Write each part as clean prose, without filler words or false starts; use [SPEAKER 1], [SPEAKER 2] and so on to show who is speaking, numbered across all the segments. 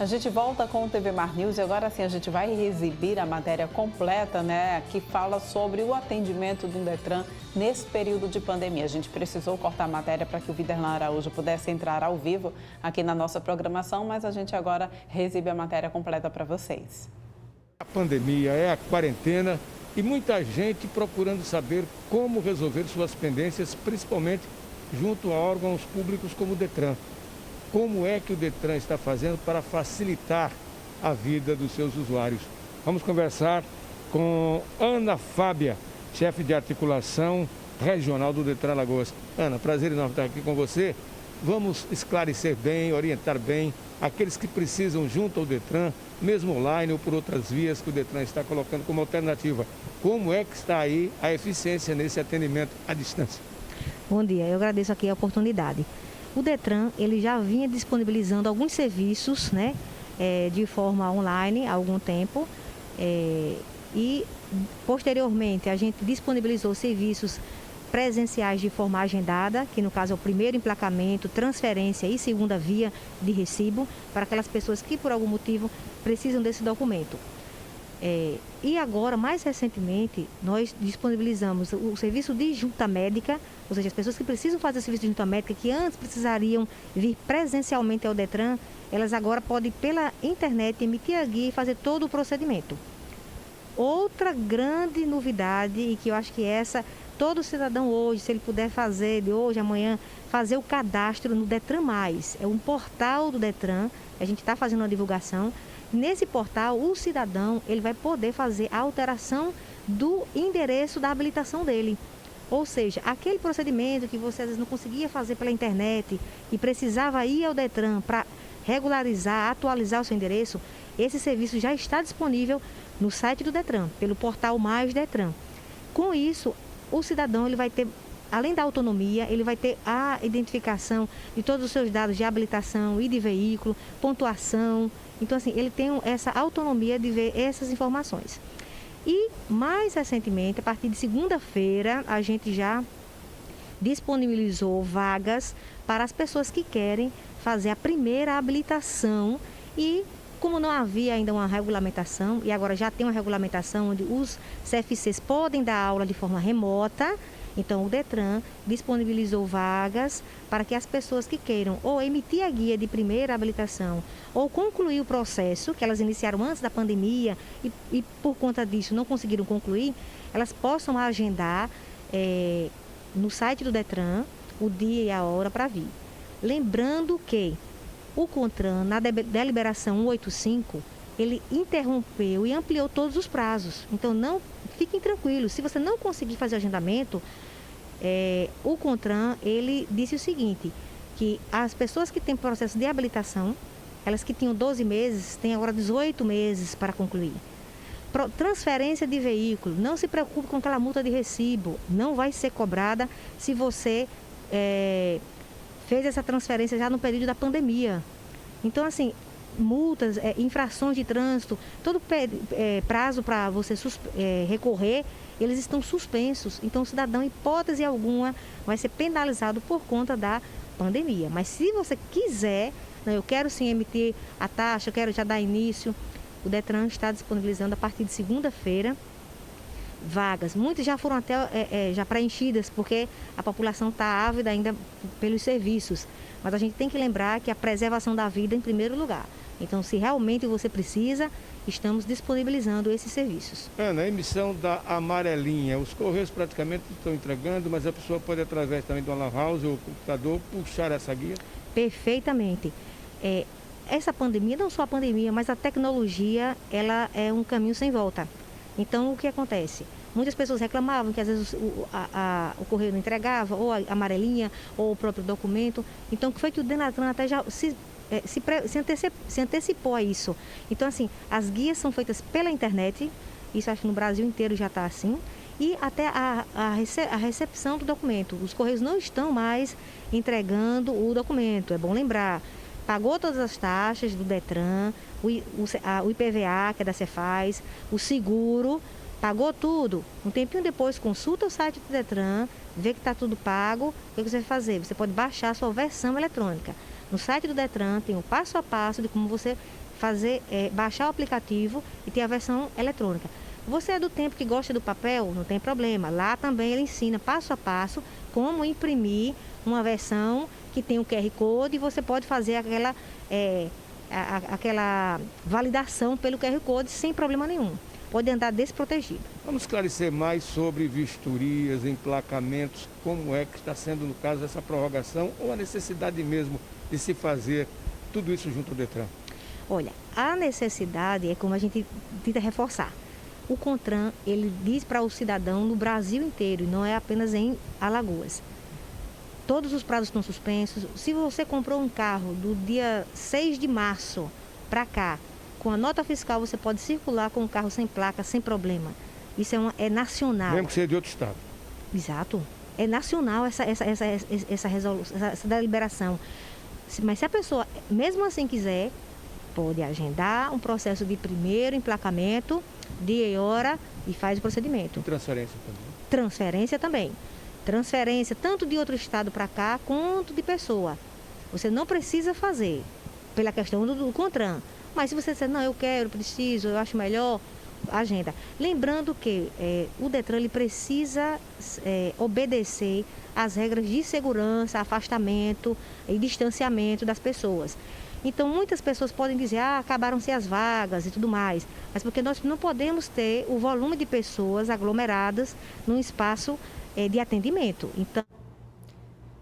[SPEAKER 1] A gente volta com o TV Mar News e agora sim a gente vai exibir a matéria completa, né, que fala sobre o atendimento do Detran nesse período de pandemia. A gente precisou cortar a matéria para que o Viderlan Araújo pudesse entrar ao vivo aqui na nossa programação, mas a gente agora exibe a matéria completa para vocês.
[SPEAKER 2] A pandemia é a quarentena e muita gente procurando saber como resolver suas pendências, principalmente junto a órgãos públicos como o Detran. Como é que o Detran está fazendo para facilitar a vida dos seus usuários? Vamos conversar com Ana Fábia, chefe de articulação regional do Detran Alagoas. Ana, prazer enorme estar aqui com você. Vamos esclarecer bem, orientar bem aqueles que precisam junto ao Detran, mesmo online ou por outras vias que o Detran está colocando como alternativa. Como é que está aí a eficiência nesse atendimento à distância?
[SPEAKER 3] Bom dia, eu agradeço aqui a oportunidade. O Detran, ele já vinha disponibilizando alguns serviços, né, de forma online há algum tempo, e posteriormente a gente disponibilizou serviços presenciais de forma agendada, que no caso é o primeiro emplacamento, transferência e segunda via de recibo, para aquelas pessoas que por algum motivo precisam desse documento. E agora, mais recentemente, nós disponibilizamos o serviço de junta médica, ou seja, as pessoas que precisam fazer o serviço de junta médica, que antes precisariam vir presencialmente ao Detran, elas agora podem, pela internet, emitir a guia e fazer todo o procedimento. Outra grande novidade, e que eu acho que todo cidadão hoje, se ele puder fazer de hoje, amanhã, fazer o cadastro no Detran+. É um portal do Detran, a gente está fazendo uma divulgação. Nesse portal, o cidadão ele vai poder fazer a alteração do endereço da habilitação dele. Ou seja, aquele procedimento que você às vezes não conseguia fazer pela internet e precisava ir ao Detran para regularizar, atualizar o seu endereço, esse serviço já está disponível no site do Detran, pelo portal Mais Detran. Com isso, o cidadão ele vai ter, além da autonomia, ele vai ter a identificação de todos os seus dados de habilitação e de veículo, pontuação. Então, assim, ele tem essa autonomia de ver essas informações. E, mais recentemente, a partir de segunda-feira, a gente já disponibilizou vagas para as pessoas que querem fazer a primeira habilitação. E, como não havia ainda uma regulamentação, e agora já tem uma regulamentação onde os CFCs podem dar aula de forma remota, então o Detran disponibilizou vagas para que as pessoas que queiram ou emitir a guia de primeira habilitação ou concluir o processo que elas iniciaram antes da pandemia e por conta disso não conseguiram concluir, elas possam agendar no site do Detran o dia e a hora para vir. Lembrando que o CONTRAN, na deliberação 185, ele interrompeu e ampliou todos os prazos. Então, não fiquem tranquilos. Se você não conseguir fazer o agendamento, o CONTRAN, ele disse o seguinte, que as pessoas que têm processo de habilitação, elas que tinham 12 meses, têm agora 18 meses para concluir. Transferência de veículo, não se preocupe com aquela multa de recibo, não vai ser cobrada se você fez essa transferência já no período da pandemia. Então, assim, multas, infrações de trânsito, todo prazo para você recorrer, eles estão suspensos. Então, o cidadão, em hipótese alguma, vai ser penalizado por conta da pandemia. Mas se você quiser, eu quero sim emitir a taxa, eu quero já dar início, o Detran está disponibilizando a partir de segunda-feira vagas. Muitas já foram até já preenchidas, porque a população está ávida ainda pelos serviços. Mas a gente tem que lembrar que a preservação da vida em primeiro lugar. Então, se realmente você precisa, estamos disponibilizando esses serviços.
[SPEAKER 2] Ana, a emissão da amarelinha, os Correios praticamente estão entregando, mas a pessoa pode, através também do lan house ou computador, puxar essa guia?
[SPEAKER 3] Perfeitamente. Essa pandemia, não só a pandemia, mas a tecnologia, ela é um caminho sem volta. Então, o que acontece? Muitas pessoas reclamavam que às vezes o correio não entregava, ou a amarelinha, ou o próprio documento. Então, o que foi que o Denatran até já se antecipou a isso. Então, assim, as guias são feitas pela internet, isso acho que no Brasil inteiro já está assim, e até a recepção do documento. Os Correios não estão mais entregando o documento, é bom lembrar. Pagou todas as taxas do Detran, o IPVA, que é da Cefaz, o seguro, pagou tudo. Um tempinho depois, consulta o site do Detran, vê que está tudo pago. O que você vai fazer? Você pode baixar a sua versão eletrônica. No site do Detran tem o passo a passo de como você baixar o aplicativo e ter a versão eletrônica. Você é do tempo que gosta do papel? Não tem problema. Lá também ele ensina passo a passo como imprimir uma versão que tem o QR Code e você pode fazer aquela validação pelo QR Code sem problema nenhum. Pode andar desprotegido.
[SPEAKER 2] Vamos esclarecer mais sobre vistorias, emplacamentos, como é que está sendo, no caso, essa prorrogação ou a necessidade mesmo de se fazer tudo isso junto ao Detran?
[SPEAKER 3] Olha, a necessidade é como a gente tenta reforçar. O CONTRAN, ele diz para o cidadão no Brasil inteiro, e não é apenas em Alagoas. Todos os prazos estão suspensos. Se você comprou um carro do dia 6 de março para cá, com a nota fiscal você pode circular com o carro sem placa, sem problema. Isso é nacional.
[SPEAKER 2] Mesmo que seja de outro estado.
[SPEAKER 3] Exato. É nacional essa resolução, essa deliberação. Mas se a pessoa, mesmo assim, quiser, pode agendar um processo de primeiro emplacamento, dia e hora, e faz o procedimento.
[SPEAKER 2] E transferência também?
[SPEAKER 3] Transferência também. Transferência tanto de outro estado para cá, quanto de pessoa. Você não precisa fazer, pela questão do CONTRAN. Mas se você disser, não, eu quero, preciso, eu acho melhor, agenda. Lembrando que o Detran ele precisa obedecer às regras de segurança, afastamento e distanciamento das pessoas. Então, muitas pessoas podem dizer, acabaram-se as vagas e tudo mais, mas porque nós não podemos ter o volume de pessoas aglomeradas num espaço de atendimento. Então...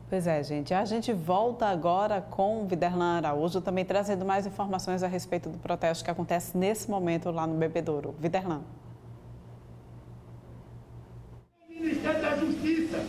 [SPEAKER 1] Pois é, gente. A gente volta agora com o Viderlan Araújo, também trazendo mais informações a respeito do protesto que acontece nesse momento lá no Bebedouro. Viderlan.
[SPEAKER 4] Ministério da Justiça.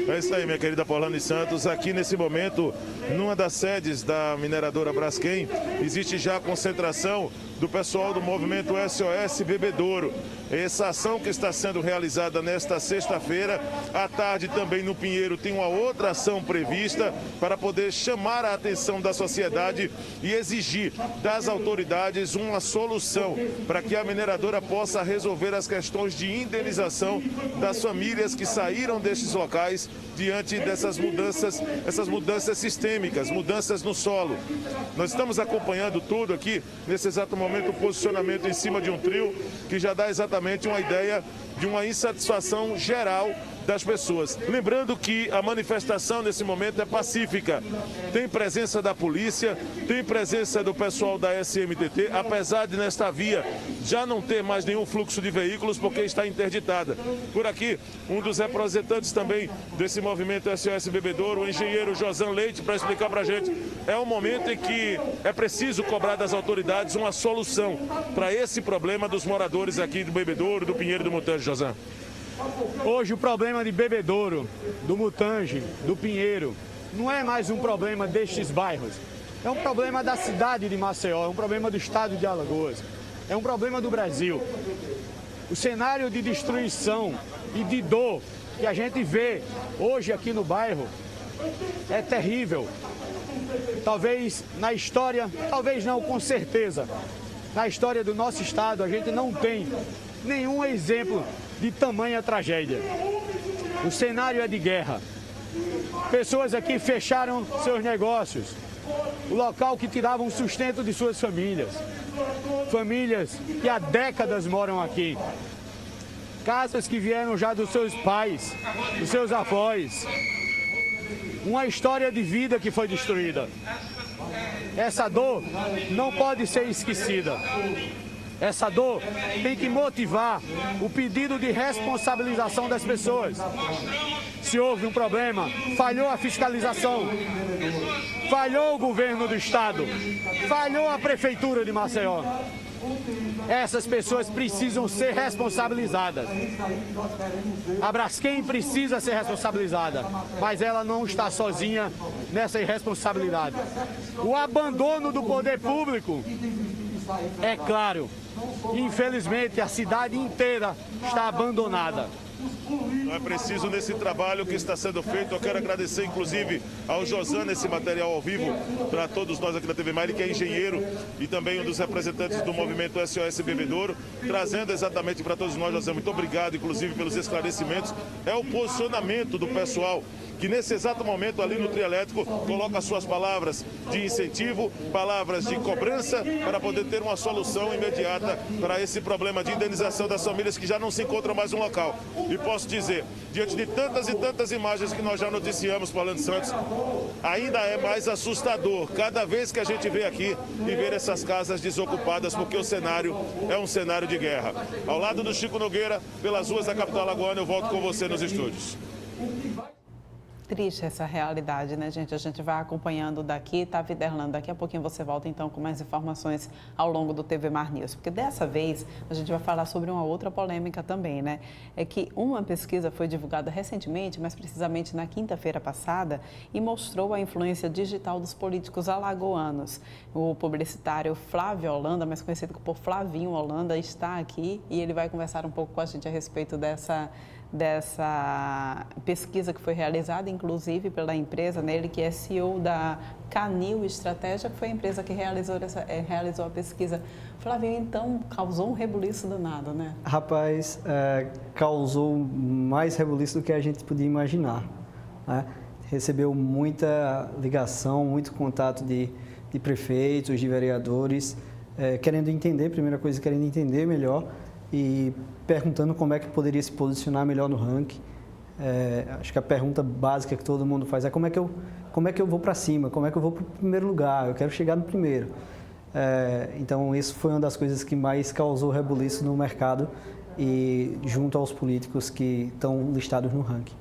[SPEAKER 4] É isso aí, minha querida Paulane Santos. Aqui nesse momento, numa das sedes da mineradora Braskem, existe já a concentração do pessoal do movimento SOS Bebedouro. Essa ação que está sendo realizada nesta sexta-feira, à tarde também no Pinheiro tem uma outra ação prevista para poder chamar a atenção da sociedade e exigir das autoridades uma solução para que a mineradora possa resolver as questões de indenização das famílias que saíram destes locais diante dessas mudanças, essas mudanças sistêmicas, mudanças no solo. Nós estamos acompanhando tudo aqui, nesse exato momento, o posicionamento em cima de um trio que já dá exatamente uma ideia de uma insatisfação geral das pessoas. Lembrando que a manifestação nesse momento é pacífica. Tem presença da polícia, tem presença do pessoal da SMTT, apesar de nesta via já não ter mais nenhum fluxo de veículos porque está interditada. Por aqui, um dos representantes também desse movimento SOS Bebedouro, o engenheiro Josan Leite, para explicar para a gente, é um momento em que é preciso cobrar das autoridades uma solução para esse problema dos moradores aqui do Bebedouro, do Pinheiro e do Mutange, Josan.
[SPEAKER 5] Hoje o problema de Bebedouro, do Mutange, do Pinheiro, não é mais um problema destes bairros. É um problema da cidade de Maceió, é um problema do estado de Alagoas, é um problema do Brasil. O cenário de destruição e de dor que a gente vê hoje aqui no bairro é terrível. Talvez na história, talvez não, com certeza, na história do nosso estado a gente não tem nenhum exemplo de tamanha tragédia. O cenário é de guerra. Pessoas aqui fecharam seus negócios, o local que tirava o sustento de suas famílias. Famílias que há décadas moram aqui. Casas que vieram já dos seus pais, dos seus avós. Uma história de vida que foi destruída. Essa dor não pode ser esquecida. Essa dor tem que motivar o pedido de responsabilização das pessoas. Se houve um problema, falhou a fiscalização, falhou o governo do estado, falhou a prefeitura de Maceió. Essas pessoas precisam ser responsabilizadas. A Braskem precisa ser responsabilizada, mas ela não está sozinha nessa irresponsabilidade. O abandono do poder público, é claro, infelizmente a cidade inteira está abandonada.
[SPEAKER 4] É preciso nesse trabalho que está sendo feito. Eu quero agradecer inclusive ao Josan esse material ao vivo para todos nós aqui na TV Maire, que é engenheiro e também um dos representantes do movimento SOS Bebedouro, trazendo exatamente para todos nós, Josan. Muito obrigado, inclusive, pelos esclarecimentos. É o posicionamento do pessoal que nesse exato momento ali no trio elétrico coloca suas palavras de incentivo, palavras de cobrança para poder ter uma solução imediata para esse problema de indenização das famílias que já não se encontram mais no local. E posso dizer, diante de tantas e tantas imagens que nós já noticiamos, Paulino Santos, ainda é mais assustador cada vez que a gente vê aqui e ver essas casas desocupadas, porque o cenário é um cenário de guerra. Ao lado do Chico Nogueira, pelas ruas da capital alagoana, eu volto com você nos estúdios.
[SPEAKER 1] Triste essa realidade, né, gente? A gente vai acompanhando daqui, tá, Viderlan? Daqui a pouquinho você volta, então, com mais informações ao longo do TV Mar News. Porque dessa vez a gente vai falar sobre uma outra polêmica também, né? É que uma pesquisa foi divulgada recentemente, mais precisamente na quinta-feira passada, e mostrou a influência digital dos políticos alagoanos. O publicitário Flávio Holanda, mais conhecido por Flavinho Holanda, está aqui e ele vai conversar um pouco com a gente a respeito dessa pesquisa que foi realizada, inclusive pela empresa, né? Ele que é CEO da Canil Estratégia, que foi a empresa que realizou a pesquisa. Flavinho, então, causou um rebuliço danado, né?
[SPEAKER 6] Rapaz, causou mais rebuliço do que a gente podia imaginar, né? Recebeu muita ligação, muito contato de prefeitos, de vereadores, querendo entender, primeira coisa, querendo entender melhor e perguntando como é que poderia se posicionar melhor no ranking. Acho que a pergunta básica que todo mundo faz é como é que eu vou para cima, como é que eu vou para o primeiro lugar, eu quero chegar no primeiro. Então, isso foi uma das coisas que mais causou rebuliço no mercado e junto aos políticos que estão listados no ranking.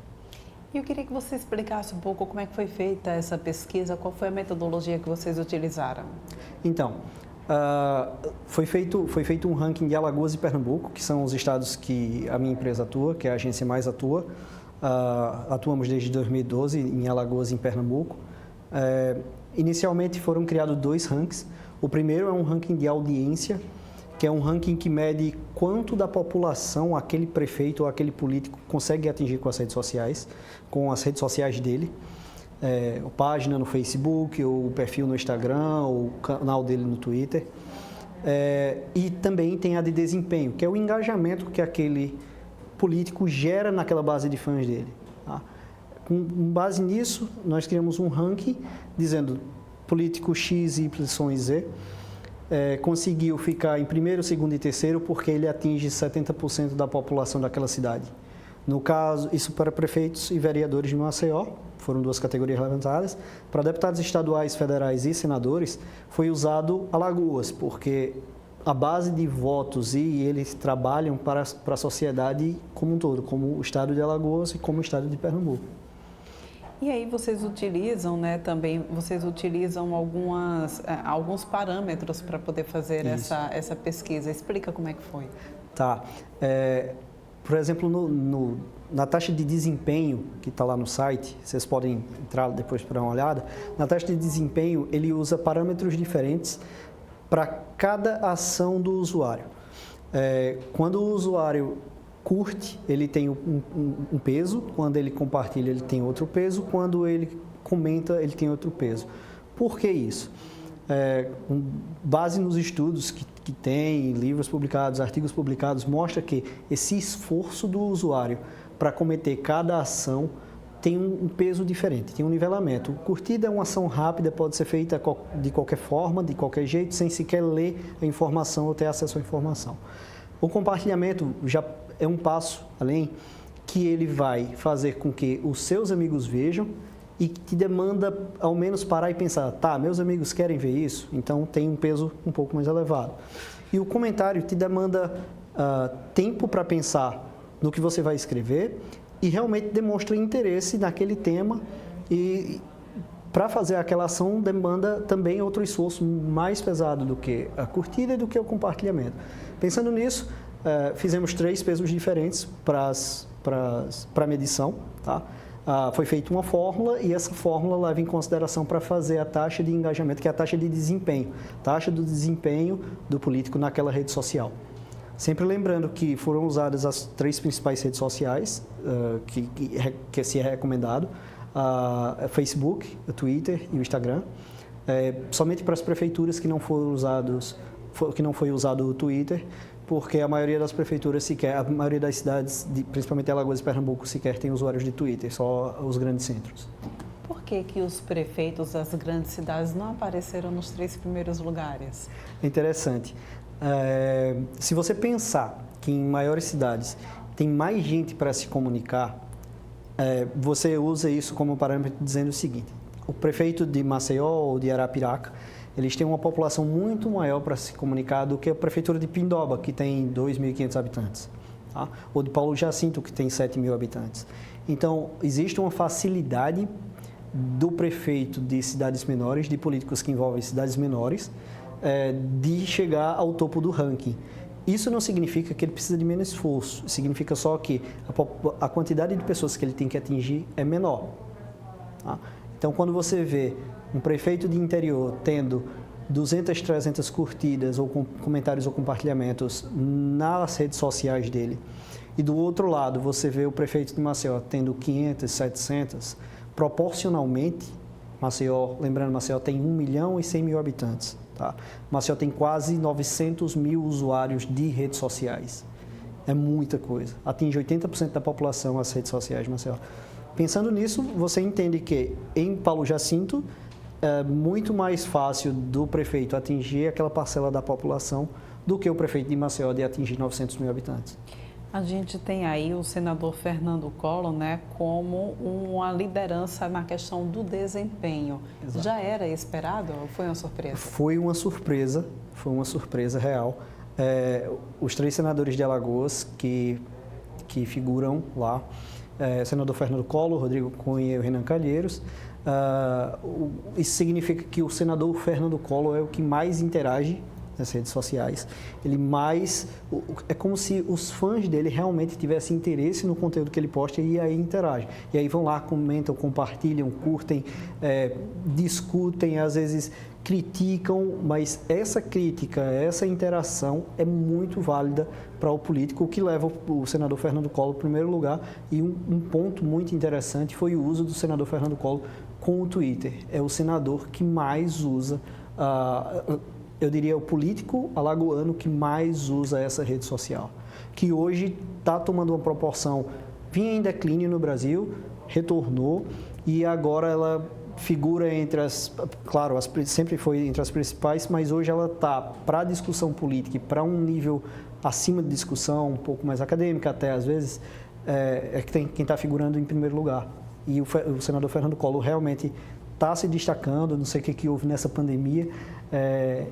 [SPEAKER 1] E eu queria que você explicasse um pouco como é que foi feita essa pesquisa, qual foi a metodologia que vocês utilizaram. Então,
[SPEAKER 6] foi feito um ranking de Alagoas e Pernambuco, que são os estados que a minha empresa atua, que a agência mais atua. Atuamos desde 2012 em Alagoas e em Pernambuco. Inicialmente foram criados 2 rankings. O primeiro é um ranking de audiência, que é um ranking que mede quanto da população aquele prefeito ou aquele político consegue atingir com as redes sociais dele. A página no Facebook, ou o perfil no Instagram, ou o canal dele no Twitter. E também tem a de desempenho, que é o engajamento que aquele político gera naquela base de fãs dele. Tá? Com base nisso, nós criamos um ranking dizendo político X, Y e Z conseguiu ficar em primeiro, segundo e terceiro porque ele atinge 70% da população daquela cidade. No caso, isso para prefeitos e vereadores de Maceió, foram 2 categorias levantadas. Para deputados estaduais, federais e senadores, foi usado Alagoas, porque a base de votos e eles trabalham para a sociedade como um todo, como o estado de Alagoas e como o estado de Pernambuco.
[SPEAKER 1] E aí vocês utilizam, né, também, alguns parâmetros para poder fazer essa pesquisa. Explica como é que foi.
[SPEAKER 6] Tá. Por exemplo, na taxa de desempenho, que está lá no site, vocês podem entrar depois para dar uma olhada, na taxa de desempenho ele usa parâmetros diferentes para cada ação do usuário. Quando o usuário curte, ele tem um peso, quando ele compartilha, ele tem outro peso, quando ele comenta, ele tem outro peso. Por que isso? Com base nos estudos que tem, livros publicados, artigos publicados, mostra que esse esforço do usuário para cometer cada ação tem um peso diferente, tem um nivelamento. Curtida é uma ação rápida, pode ser feita de qualquer forma, de qualquer jeito, sem sequer ler a informação ou ter acesso à informação. O compartilhamento já é um passo além, que ele vai fazer com que os seus amigos vejam e te demanda ao menos parar e pensar, tá, meus amigos querem ver isso, então tem um peso um pouco mais elevado. E o comentário te demanda tempo para pensar no que você vai escrever e realmente demonstra interesse naquele tema e para fazer aquela ação demanda também outro esforço mais pesado do que a curtida e do que o compartilhamento. Pensando nisso, fizemos 3 pesos diferentes para a medição, tá? Foi feita uma fórmula e essa fórmula leva em consideração para fazer a taxa de engajamento, que é a taxa de desempenho, taxa do desempenho do político naquela rede social. Sempre lembrando que foram usadas as 3 principais redes sociais que se é recomendado, Facebook, o Twitter e o Instagram. Somente para as prefeituras que não foi usado o Twitter, porque a maioria das prefeituras sequer, a maioria das cidades, principalmente Alagoas e Pernambuco, sequer tem usuários de Twitter, só os grandes centros.
[SPEAKER 1] Por que os prefeitos das grandes cidades não apareceram nos 3 primeiros lugares?
[SPEAKER 6] É interessante. Se você pensar que em maiores cidades tem mais gente para se comunicar, você usa isso como parâmetro dizendo o seguinte: o prefeito de Maceió ou de Arapiraca, eles têm uma população muito maior para se comunicar do que a prefeitura de Pindoba, que tem 2.500 habitantes, tá? Ou de Paulo Jacinto, que tem 7.000 habitantes. Então, existe uma facilidade do prefeito de cidades menores, de políticos que envolvem cidades menores, de chegar ao topo do ranking. Isso não significa que ele precisa de menos esforço, significa só que a quantidade de pessoas que ele tem que atingir é menor. Tá? Então, quando você vê um prefeito de interior tendo 200, 300 curtidas ou comentários ou compartilhamentos nas redes sociais dele, e do outro lado você vê o prefeito de Maceió tendo 500, 700, proporcionalmente, Maceió tem 1.100.000 habitantes. Tá? Maceió tem quase 900.000 usuários de redes sociais. É muita coisa. Atinge 80% da população as redes sociais de Maceió. Pensando nisso, você entende que em Paulo Jacinto é muito mais fácil do prefeito atingir aquela parcela da população do que o prefeito de Maceió de atingir 900.000 habitantes.
[SPEAKER 1] A gente tem aí o senador Fernando Collor, né, como uma liderança na questão do desempenho. Exato. Já era esperado ou foi uma surpresa? Foi uma surpresa real.
[SPEAKER 6] Os 3 senadores de Alagoas que figuram lá, senador Fernando Collor, Rodrigo Cunha e o Renan Calheiros, isso significa que o senador Fernando Collor é o que mais interage nas redes sociais. É como se os fãs dele realmente tivessem interesse no conteúdo que ele posta e aí interagem. E aí vão lá, comentam, compartilham, curtem, discutem, às vezes criticam, mas essa crítica, essa interação é muito válida para o político, o que leva o senador Fernando Collor em primeiro lugar. E um ponto muito interessante foi o uso do senador Fernando Collor com o Twitter. É o senador que mais usa eu diria, o político alagoano que mais usa essa rede social, que hoje está tomando uma proporção, vinha em declínio no Brasil, retornou e agora ela figura sempre foi entre as principais, mas hoje ela está para a discussão política e para um nível acima de discussão, um pouco mais acadêmica até às vezes, quem está figurando em primeiro lugar. E o senador Fernando Collor realmente está se destacando, não sei o que houve nessa pandemia,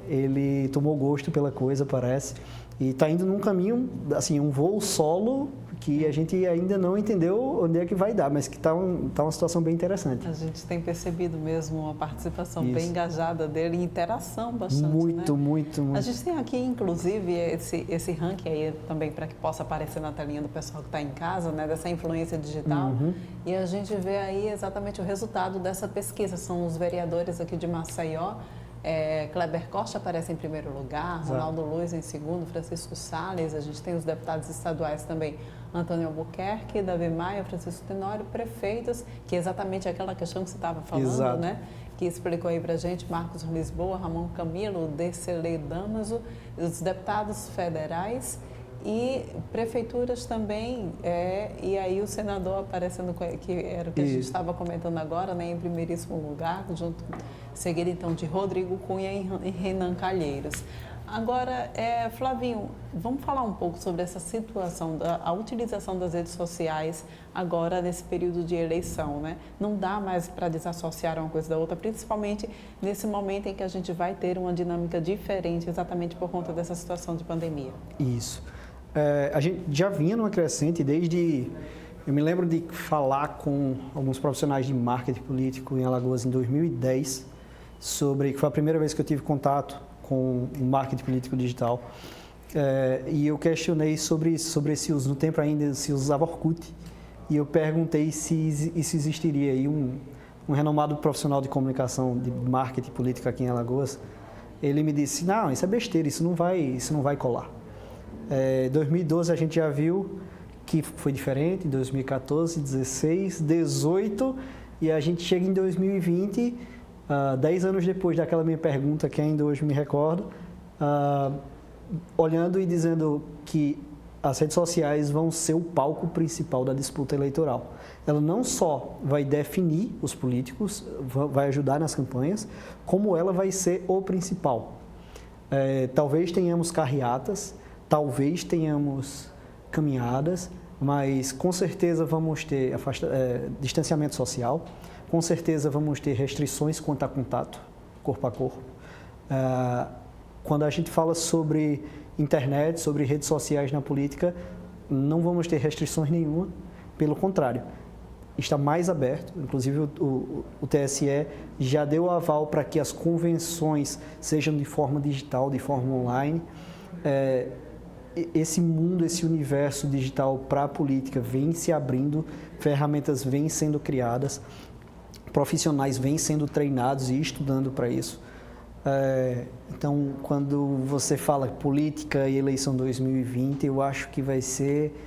[SPEAKER 6] ele tomou gosto pela coisa, parece, e está indo num caminho, assim, um voo solo que a gente ainda não entendeu onde é que vai dar, mas que está uma situação bem interessante.
[SPEAKER 1] A gente tem percebido mesmo uma participação bem engajada dele e interação bastante,
[SPEAKER 6] muito,
[SPEAKER 1] né?
[SPEAKER 6] Muito.
[SPEAKER 1] A gente tem aqui, inclusive, esse ranking aí também para que possa aparecer na telinha do pessoal que está em casa, né, dessa influência digital. E a gente vê aí exatamente o resultado dessa pesquisa. São os vereadores aqui de Maceió. Kleber Costa aparece em primeiro lugar, Ronaldo Luiz em segundo, Francisco Salles, a gente tem os deputados estaduais também, Antônio Albuquerque, Davi Maia, Francisco Tenório, prefeitos, que é exatamente aquela questão que você estava falando, né? Que explicou aí pra gente, Marcos Lisboa, Ramon Camilo, Decele Damaso, os deputados federais e prefeituras também, e aí o senador aparecendo, que era o que a gente estava comentando agora, né, em primeiríssimo lugar, seguido então de Rodrigo Cunha e Renan Calheiros. Agora, Flavinho, vamos falar um pouco sobre essa situação, a utilização das redes sociais agora nesse período de eleição, né? Não dá mais para desassociar uma coisa da outra, principalmente nesse momento em que a gente vai ter uma dinâmica diferente, exatamente por conta dessa situação de pandemia.
[SPEAKER 6] Isso. A gente já vinha numa crescente desde... Eu me lembro de falar com alguns profissionais de marketing político em Alagoas em 2010, que foi a primeira vez que eu tive contato com o marketing político digital, e eu questionei sobre esse uso. No tempo ainda se usava Orkut, e eu perguntei se existiria aí um renomado profissional de comunicação, de marketing político aqui em Alagoas. Ele me disse, não, isso é besteira, isso não vai colar. Em 2012 a gente já viu que foi diferente, em 2014, 16, 18, e a gente chega em 2020... 10 anos depois daquela minha pergunta, que ainda hoje me recordo, olhando e dizendo que as redes sociais vão ser o palco principal da disputa eleitoral. Ela não só vai definir os políticos, vai ajudar nas campanhas, como ela vai ser o principal. Talvez tenhamos carreatas, talvez tenhamos caminhadas, mas com certeza vamos ter distanciamento social, com certeza vamos ter restrições quanto a contato, corpo a corpo. Quando a gente fala sobre internet, sobre redes sociais na política, não vamos ter restrições nenhuma, pelo contrário, está mais aberto, inclusive o TSE já deu o aval para que as convenções sejam de forma digital, de forma online. Esse mundo, esse universo digital para a política vem se abrindo, ferramentas vêm sendo criadas, profissionais vêm sendo treinados e estudando para isso. Então, quando você fala política e eleição 2020, eu acho que vai ser...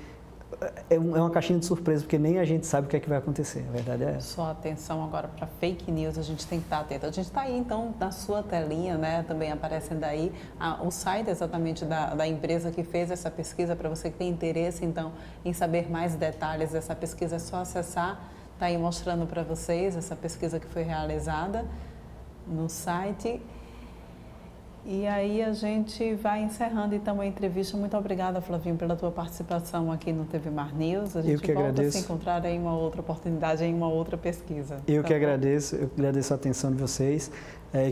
[SPEAKER 6] É uma caixinha de surpresa, porque nem a gente sabe o que é que vai acontecer, a verdade é essa.
[SPEAKER 1] Só atenção agora para fake news, a gente tem que estar atento. A gente está aí, então, na sua telinha, né, também aparecendo aí o site exatamente da empresa que fez essa pesquisa, para você que tem interesse, então, em saber mais detalhes dessa pesquisa, é só acessar, está aí mostrando para vocês essa pesquisa que foi realizada no site. E aí a gente vai encerrando então a entrevista. Muito obrigada, Flavinho, pela tua participação aqui no TV Mar News. A gente volta a se encontrar em uma outra oportunidade, em uma outra pesquisa.
[SPEAKER 6] Eu agradeço a atenção de vocês.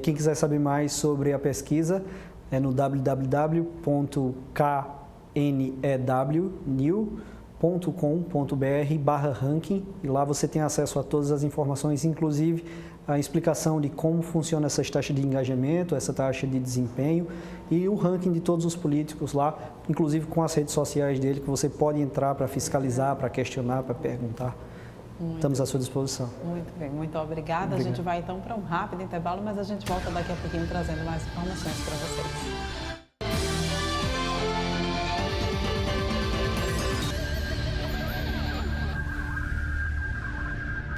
[SPEAKER 6] Quem quiser saber mais sobre a pesquisa, é no www.knewnew.com.br/ranking, e lá você tem acesso a todas as informações, inclusive a explicação de como funciona essas taxas de engajamento, essa taxa de desempenho e o ranking de todos os políticos lá, inclusive com as redes sociais dele, que você pode entrar para fiscalizar, para questionar, para perguntar. Estamos à sua disposição.
[SPEAKER 1] Muito bem, muito obrigada. A gente vai então para um rápido intervalo, mas a gente volta daqui a pouquinho trazendo mais informações para vocês.